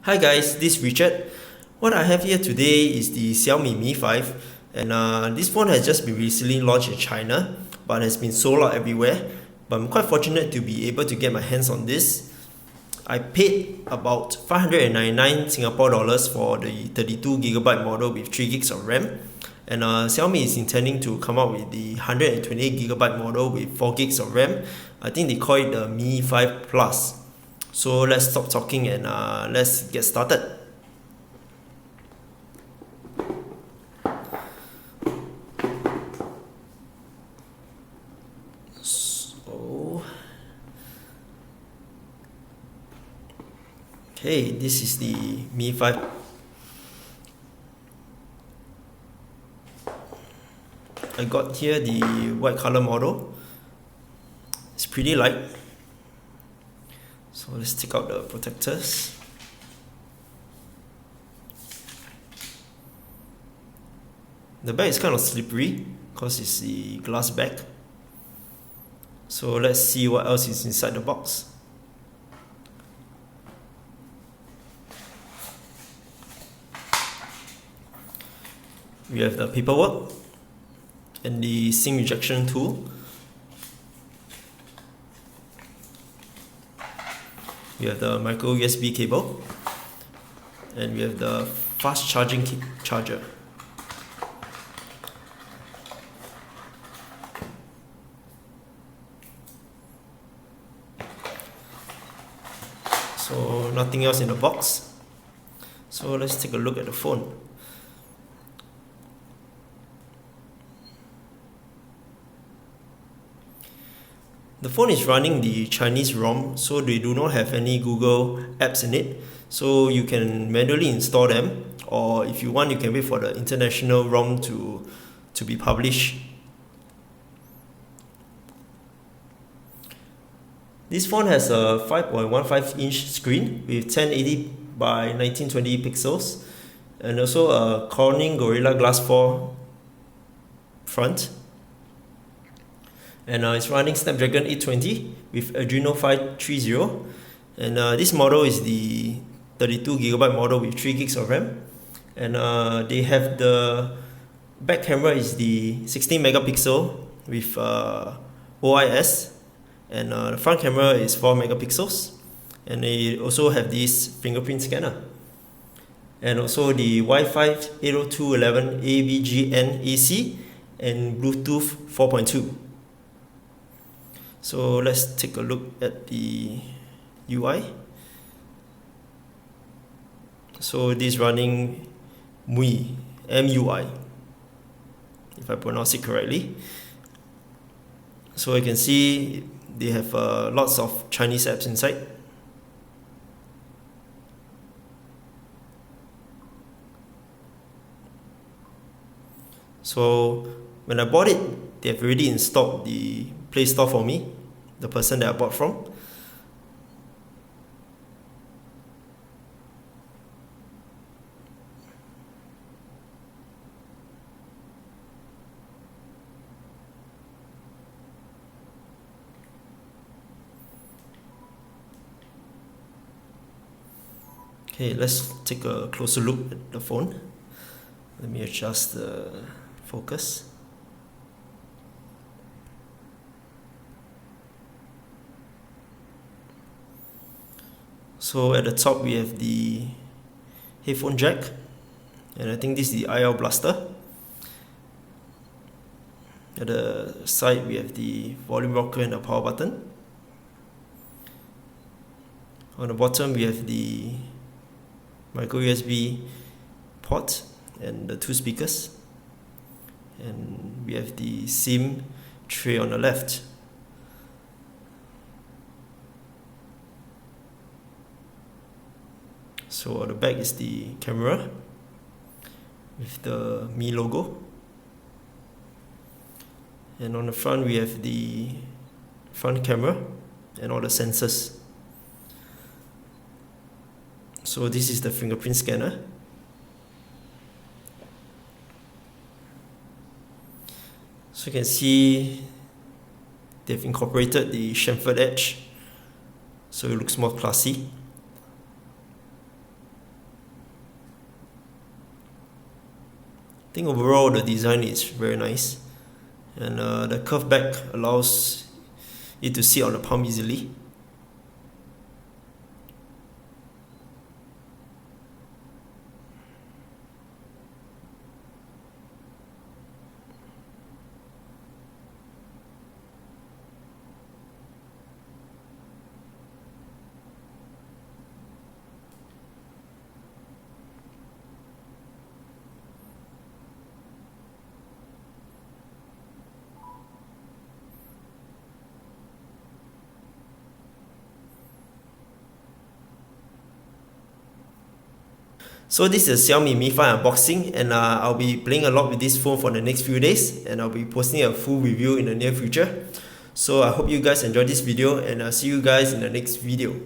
Hi guys, this is Richard. What I have here today is the Xiaomi Mi 5, and this phone has just been recently launched in China but has been sold out everywhere. But I'm quite fortunate to be able to get my hands on this. I paid about 599 Singapore dollars for the 32GB model with 3 gigs of RAM, and Xiaomi is intending to come out with the 128GB model with 4 gigs of RAM. I think they call it the Mi 5 Plus. So let's stop talking and let's get started. Okay, this is the Mi 5. I got here the white color model. It's pretty light. So let's take out the protectors. The bag is kind of slippery because it's the glass bag. So let's see what else is inside the box. We have the paperwork and the SIM ejection tool. We have the micro USB cable, and we have the fast charging charger. So nothing else in the box. So let's take a look at the phone. The phone is running the Chinese ROM, so they do not have any Google apps in it. So you can manually install them, or if you want, you can wait for the international ROM to be published. This phone has a 5.15-inch screen with 1080 by 1920 pixels, and also a Corning Gorilla Glass 4 front. And it's running Snapdragon 820 with Andreno 530, and this model is the 32GB model with 3 gigs of RAM, and they have the back camera is the 16 megapixel with OIS, and the front camera is 4 megapixels, and they also have this fingerprint scanner, and also the Wi-Fi 802.11 AVGN AC and Bluetooth 4.2. So let's take a look at the UI. So this is running Mi, MUI, if I pronounce it correctly. So you can see they have lots of Chinese apps inside. So when I bought it, they have already installed the Play Store for me, the person that I bought from. Okay, let's take a closer look at the phone. Let me adjust the focus. So at the top we have the headphone jack, and I think this is the IR blaster. At the side we have the volume rocker and the power button. On the bottom we have the micro USB port and the 2 speakers, and we have the SIM tray on the left. So on the back is the camera with the Mi logo, and on the front we have the front camera and all the sensors. So this is the fingerprint scanner. So you can see they've incorporated the chamfered edge, so it looks more classy. think overall the design is very nice, and the curved back allows it to sit on the palm easily. So this is Xiaomi Mi 5 unboxing, and I'll be playing a lot with this phone for the next few days, and I'll be posting a full review in the near future. So I hope you guys enjoyed this video, and I'll see you guys in the next video.